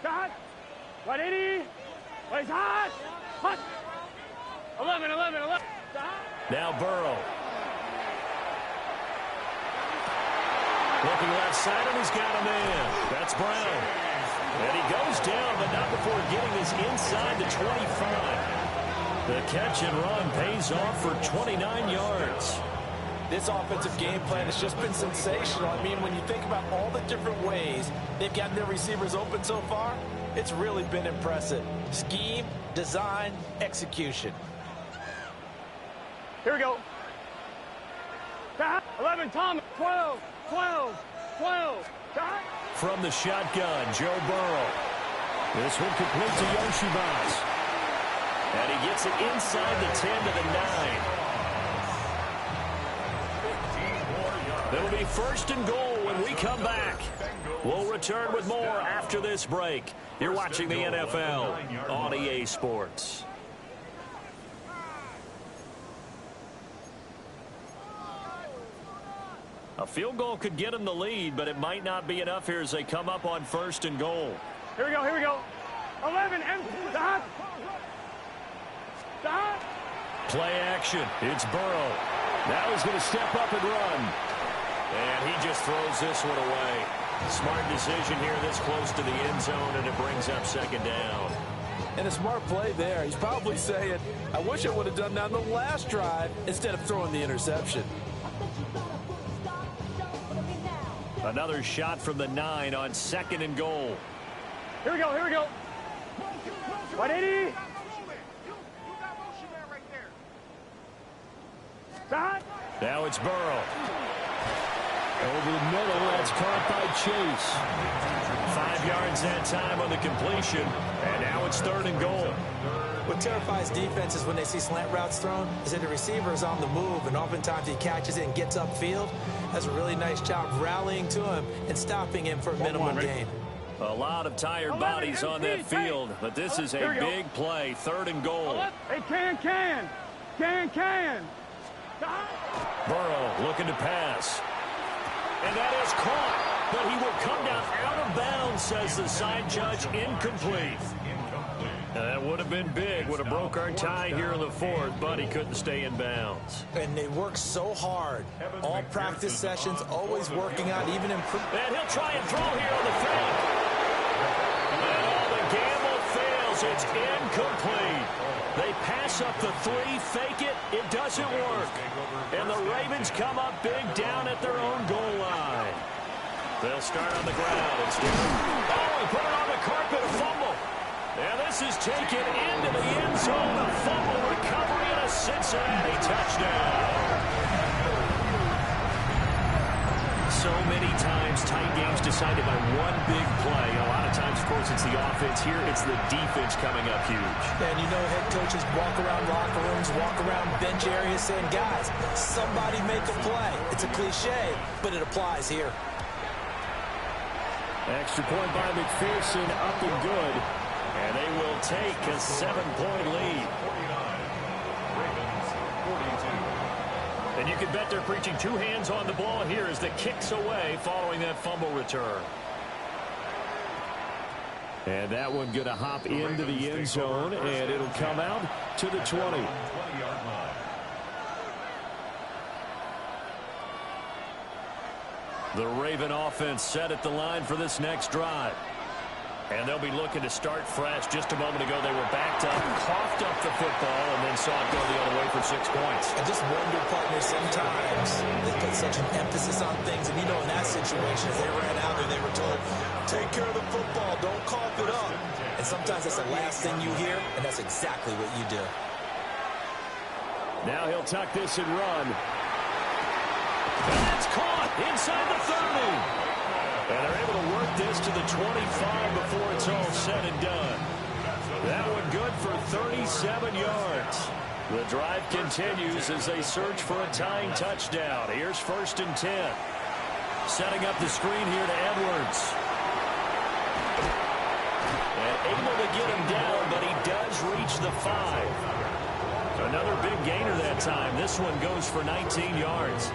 Hot. 180. Place hot. Hot. 11. Now Burrow. Looking left side, and he's got a man. That's Brown. And he goes down, but not before getting this inside the 25. The catch and run pays off for 29 yards. This offensive game plan has just been sensational. I mean, when you think about all the different ways they've gotten their receivers open so far, it's really been impressive. Scheme, design, execution. Here we go. 11, Thomas. 12. From the shotgun, Joe Burrow. This one complete to Yoshibas. And he gets it inside the 10 to the 9. It'll be 1st and goal when we come back. We'll return with more after this break. You're watching the NFL on EA Sports. A field goal could get them the lead, but it might not be enough here as they come up on 1st and goal. Here we go. 11, empty. Stop. Play action. It's Burrow. Now he's going to step up and run. And he just throws this one away. Smart decision here this close to the end zone, and it brings up 2nd down. And a smart play there. He's probably saying, I wish I would have done that on the last drive instead of throwing the interception. Another shot from the 9 on 2nd and goal. Here we go. 180. Stop. Now it's Burrow. Over the middle, that's caught by Chase. 5 yards that time on the completion, and now it's 3rd and goal. What terrifies defenses when they see slant routes thrown is that the receiver is on the move, and oftentimes he catches it and gets upfield. Does a really nice job rallying to him and stopping him for a minimum gain. A lot of tired bodies on that field, but this is a big play, 3rd and goal. Hey, can. Burrow looking to pass. And that is caught, but he will come down out of bounds, says the side judge, incomplete. That would have been big, would have broke our tie here in the 4th, but he couldn't stay in bounds. And they work so hard. All practice sessions, always working on, even improving. And he'll try and throw here on the fake. And all the gamble fails. It's incomplete. They pass up the 3, fake it. It doesn't work. And the Ravens come up big down at their own goal line. They'll start on the ground. It's oh, he put it on the carpet, a fumble. And this is taken into the end zone. A fumble recovery and a Cincinnati touchdown. So many times tight games decided by one big play. A lot of times, of course, it's the offense. Here, it's the defense coming up huge. And you know head coaches walk around locker rooms, walk around bench areas saying, guys, somebody make a play. It's a cliche, but it applies here. Extra point by McPherson, up and good. And they will take a 7-point lead. And you can bet they're preaching 2 hands on the ball here as the kicks away following that fumble return. And that one going to hop into the end zone, and it'll come out to the 20. The Raven offense set at the line for this next drive. And they'll be looking to start fresh. Just a moment ago, they were backed up, coughed up the football, and then saw it go the other way for 6 points. I just wonder, partner, sometimes they put such an emphasis on things. And, you know, in that situation, as they ran out there, they were told, take care of the football, don't cough it up. And sometimes that's the last thing you hear, and that's exactly what you do. Now he'll tuck this and run. And that's caught inside the 30. And they're able to work this to the 25 before it's all said and done. That one good for 37 yards. The drive continues as they search for a tying touchdown. Here's 1st and 10. Setting up the screen here to Edwards. And able to get him down, but he does reach the 5. Another big gainer that time. This one goes for 19 yards.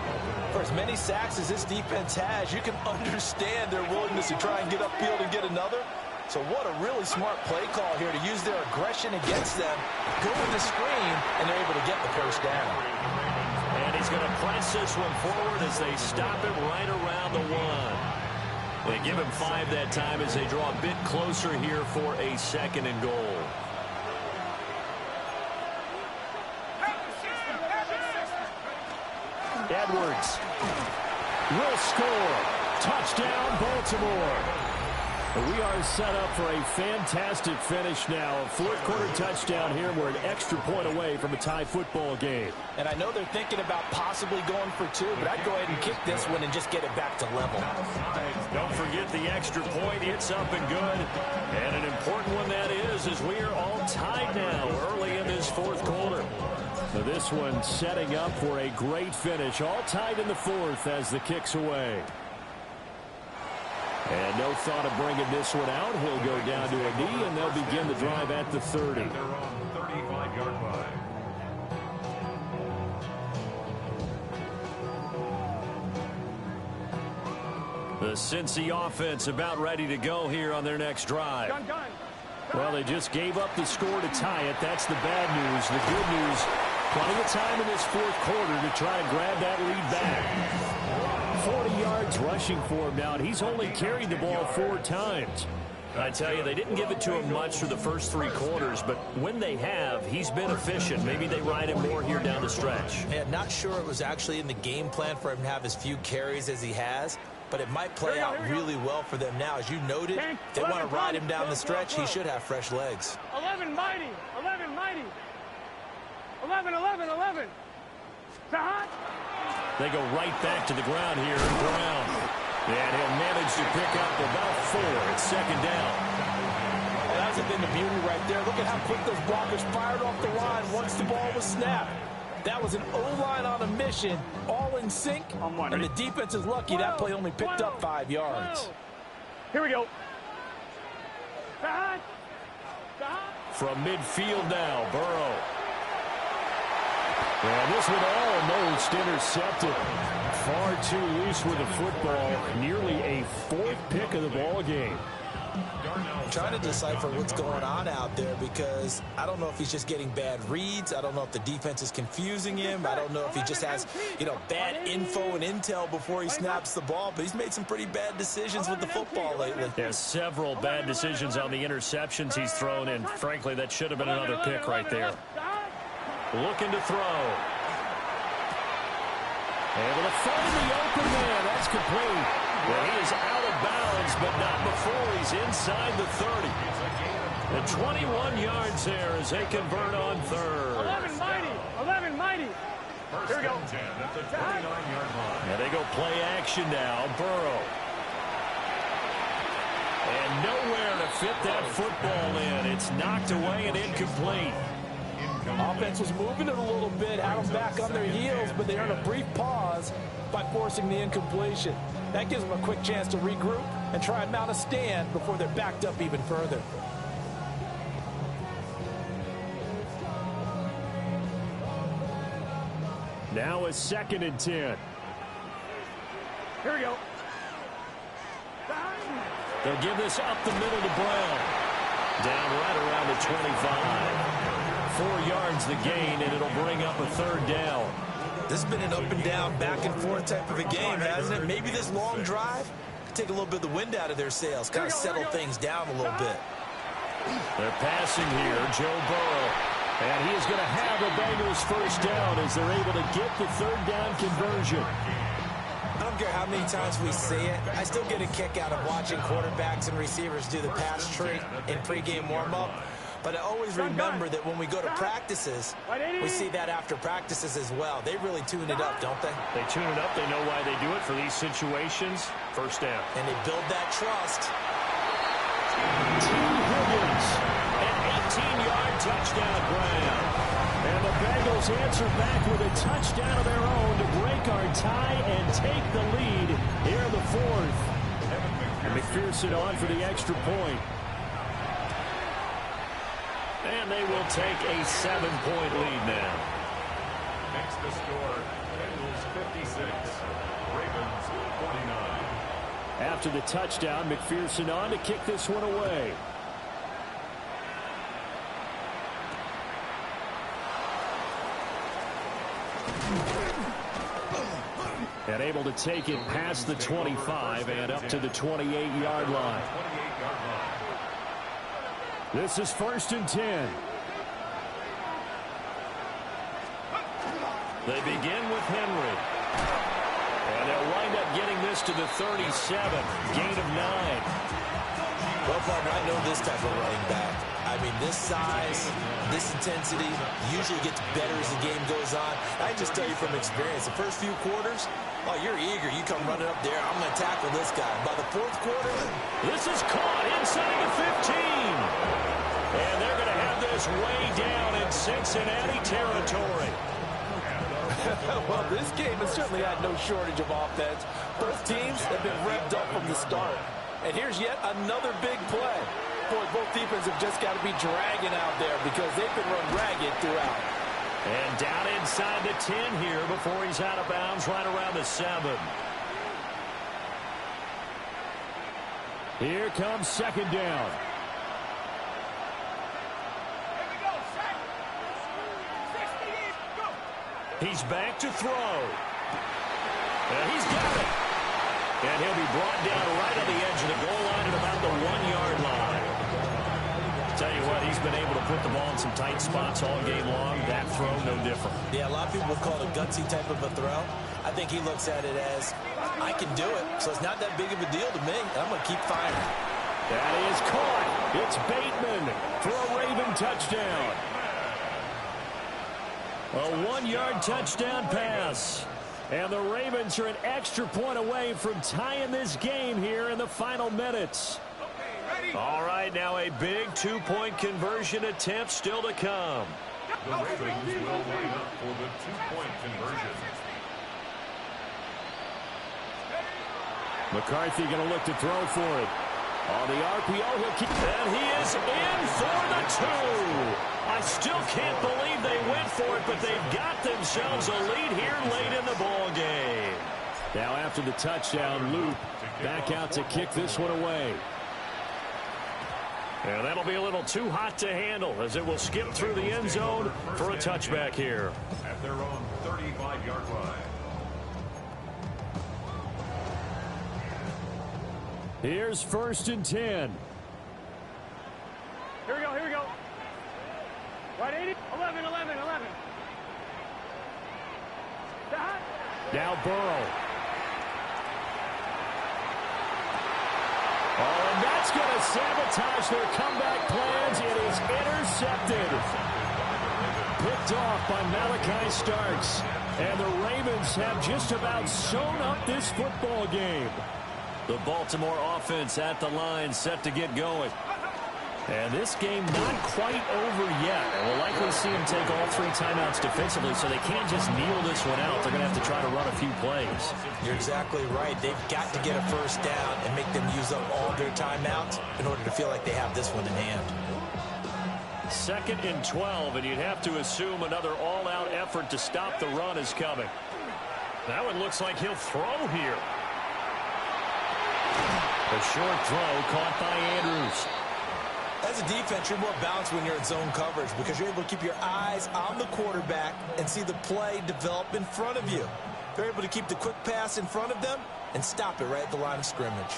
For as many sacks as this defense has, you can understand their willingness to try and get upfield and get another. So what a really smart play call here to use their aggression against them, go with the screen, and they're able to get the first down. And he's going to press this one forward as they stop it right around the 1. They give him 5 that time as they draw a bit closer here for a 2nd and goal. Edwards will score. Touchdown, Baltimore. We are set up for a fantastic finish now. A 4th quarter touchdown here. We're an extra point away from a tie football game. And I know they're thinking about possibly going for 2, but I'd go ahead and kick this one and just get it back to level. Don't forget the extra point. It's up and good. And an important one that is, as we are all tied now early in this 4th quarter. So this one setting up for a great finish. All tied in the 4th as the kick's away. And no thought of bringing this one out. He'll go down to a knee, and they'll begin the drive at the 30. Their own 35-yard line. The Cincy offense about ready to go here on their next drive. Well, they just gave up the score to tie it. That's the bad news. The good news, plenty of time in this 4th quarter to try and grab that lead back. 40 yards rushing for him now, and he's only carried the ball 4 times. I tell you, they didn't give it to him much for the first 3 quarters, but when they have, he's been efficient. Maybe they ride him more here down the stretch. Yeah, not sure it was actually in the game plan for him to have as few carries as he has, but it might play out really well for them now. As you noted, if they want to ride him down the stretch, he should have fresh legs. 11 mighty. 11 mighty. 11. Hot. They go right back to the ground here in Brown. And he'll manage to pick up about 4. It's 2nd down. And that's been the beauty right there. Look at how quick those blockers fired off the line once the ball was snapped. That was an O-line on a mission, all in sync. And the defense is lucky that play only picked up 5 yards. Here we go. From midfield now, Burrow. And this one almost intercepted. Far too loose with the football. Nearly a fourth pick of the ball game. I'm trying to decipher what's going on out there because I don't know if he's just getting bad reads. I don't know if the defense is confusing him. I don't know if he just has, bad info and intel before he snaps the ball. But he's made some pretty bad decisions with the football lately. There's several bad decisions on the interceptions he's thrown, and frankly, that should have been another pick right there. Looking to throw. Able to find the open man. That's complete. Well, he is out of bounds, but not before he's inside the 30. And 21 yards there as they convert on third. 11 mighty. 11 mighty. Here we go. At the 29-yard line. And they go play action now. Burrow. And nowhere to fit that football in. It's knocked away and incomplete. Offense was moving it a little bit, had them back on their heels, but they earned a brief pause by forcing the incompletion. That gives them a quick chance to regroup and try and mount a stand before they're backed up even further. Now a 2nd and 10. Here we go. They'll give this up the middle to Brown. Down right around the 25. 4 yards the gain, and it'll bring up a third down. This has been an up and down, back and forth type of a game, hasn't it? Maybe this long drive could take a little bit of the wind out of their sails, kind of settle things down a little bit. They're passing here, Joe Burrow. And he is going to have the Bengals first down as they're able to get the third down conversion. I don't care how many times we see it. I still get a kick out of watching quarterbacks and receivers do the pass tree in pregame warm-up. But I always remember that when we go to practices, we see that after practices as well. They really tune it up, don't they? They tune it up. They know why they do it for these situations. First down. And they build that trust. T. Higgins, an 18-yard touchdown grab. And the Bengals answer back with a touchdown of their own to break our tie and take the lead here in the fourth. And McPherson on for the extra point. And they will take a 7-point lead now. Next to score, Bengals 56, Ravens 49. After the touchdown, McPherson on to kick this one away. And able to take it past the 25 and up to the 28-yard line. This is 1st and 10. They begin with Henry. And they'll wind up getting this to the 37. Gain of 9. Well, partner, I know this type of running back. I mean, this size, this intensity usually gets better as the game goes on. I just tell you from experience, the first few quarters, oh, you're eager. You come running up there. I'm going to tackle this guy. By the fourth quarter, this is caught inside the 15. And they're going to have this way down in Cincinnati territory. well, this game has certainly had no shortage of offense. Both teams have been revved up from the start. And here's yet another big play. Boy, both defenses have just got to be dragging out there because they've been run ragged throughout. And down inside the 10 here before he's out of bounds right around the 7. Here comes 2nd down. He's back to throw. And he's got it. And he'll be brought down right on the edge of the goal line at about the 1-yard line. Tell you what, he's been able to put the ball in some tight spots all game long. That throw, no different. Yeah, a lot of people would call it a gutsy type of a throw. I think he looks at it as, I can do it, so it's not that big of a deal to me. I'm going to keep firing. That is caught. It's Bateman for a Raven touchdown. A 1-yard touchdown pass. And the Ravens are an extra point away from tying this game here in the final minutes. All right, now a big 2-point conversion attempt still to come. The Ravens will line up for the 2-point conversion. McCarthy going to look to throw for it. On the RPO, he'll keep. And he is in for the 2. I still can't believe they went for it, but they've got themselves a lead here late in the ball game. Now after the touchdown, Luke back out to kick this one away. And that'll be a little too hot to handle as it will skip through the end zone for a touchback here. At their own 35-yard line. Here's 1st and 10. Here we go, here we go. Right, 80, 11, 11, 11. That. Now Burrow. Oh, and that's going to sabotage their comeback plans. It is intercepted. Picked off by Malachi Starks. And the Ravens have just about sewn up this football game. The Baltimore offense at the line, set to get going. And this game not quite over yet. And we'll likely see them take all 3 timeouts defensively, so they can't just kneel this one out. They're going to have to try to run a few plays. You're exactly right. They've got to get a first down and make them use up all their timeouts in order to feel like they have this one in hand. 2nd and 12, and you'd have to assume another all-out effort to stop the run is coming. That one looks like he'll throw here. A short throw caught by Andrews. As a defense, you're more balanced when you're in zone coverage because you're able to keep your eyes on the quarterback and see the play develop in front of you. They're able to keep the quick pass in front of them and stop it right at the line of scrimmage.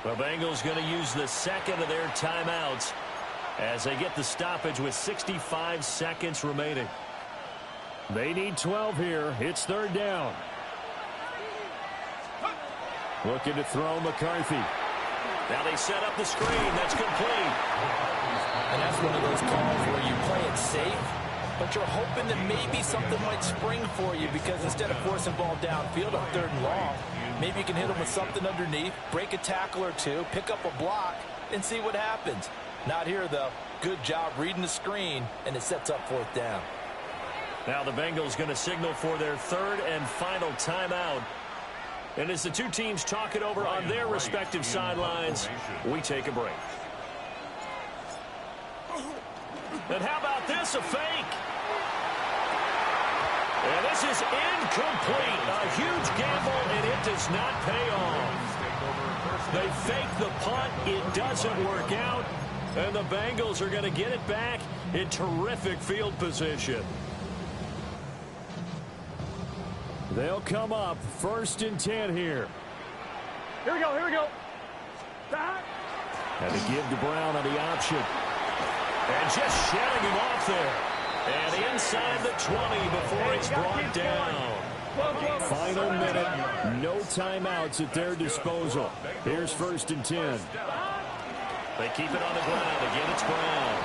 The Bengals going to use the 2nd of their timeouts as they get the stoppage with 65 seconds remaining. They need 12 here. It's 3rd down. Looking to throw McCarthy. Now they set up the screen. That's complete. And that's one of those calls where you play it safe, but you're hoping that maybe something might spring for you because instead of forcing ball downfield on 3rd and long, maybe you can hit them with something underneath, break a tackle or 2, pick up a block, and see what happens. Not here, though. Good job reading the screen, and it sets up 4th down. Now the Bengals going to signal for their 3rd and final timeout. And as the 2 teams talk it over on their respective sidelines, we take a break. And how about this, a fake? And this is incomplete. A huge gamble, and it does not pay off. They fake the punt. It doesn't work out. And the Bengals are going to get it back in terrific field position. They'll come up 1st and 10 here. Here we go, here we go. That. And to give to Brown on the option. And just shedding him off there. And inside the 20 before it's brought down. Final minute. No timeouts at their disposal. Here's 1st and 10. They keep it on the ground. Again, it's Brown.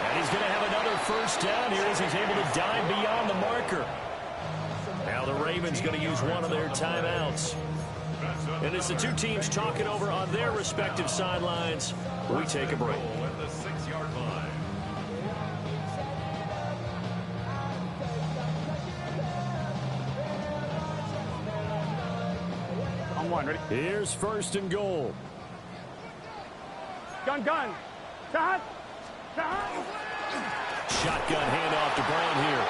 And he's going to have another first down here as he's able to dive beyond the marker. Now the Ravens going to use one of their timeouts. And as the 2 teams talk it over on their respective sidelines, we take a break. At the 6-yard line. On 1, ready? Here's 1st and goal. Gun, gun. That. Shotgun handoff to Brown here.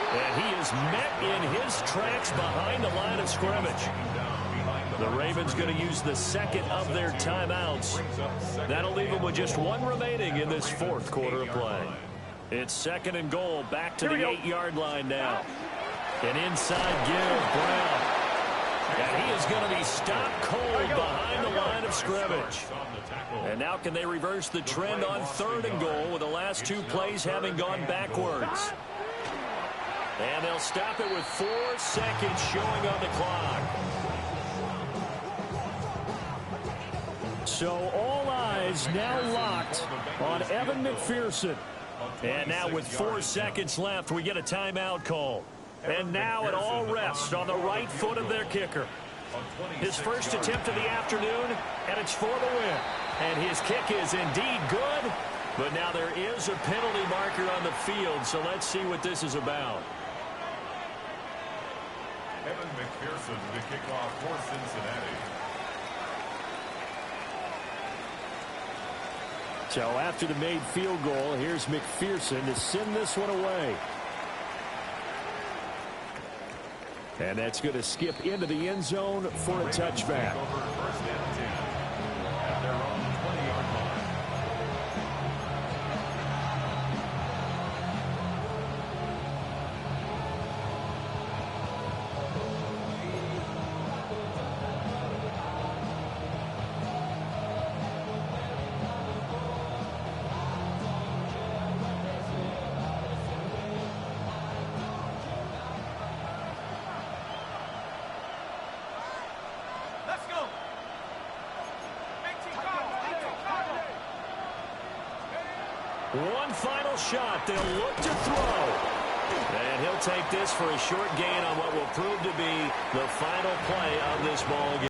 And he is met in his tracks behind the line of scrimmage. The Ravens going to use the 2nd of their timeouts. That'll leave them with just 1 remaining in this 4th quarter of play. It's 2nd and goal, back to the 8-yard line now. An inside give, Brown. And he is going to be stopped cold behind the line of scrimmage. And now can they reverse the trend on 3rd and goal with the last 2 plays having gone backwards? And they'll stop it with 4 seconds showing on the clock. So all eyes now locked on Evan McPherson. And now with 4 seconds left, we get a timeout call. And now it all rests on the right foot of their kicker. His first attempt of the afternoon, and it's for the win. And his kick is indeed good, but now there is a penalty marker on the field, so let's see what this is about. Kevin McPherson to kick off for Cincinnati. So after the made field goal, here's McPherson to send this one away. And that's going to skip into the end zone for a touchback. Over first and 10 at their own 20-yard line. One final shot. They'll look to throw. And he'll take this for a short gain on what will prove to be the final play of this ball game.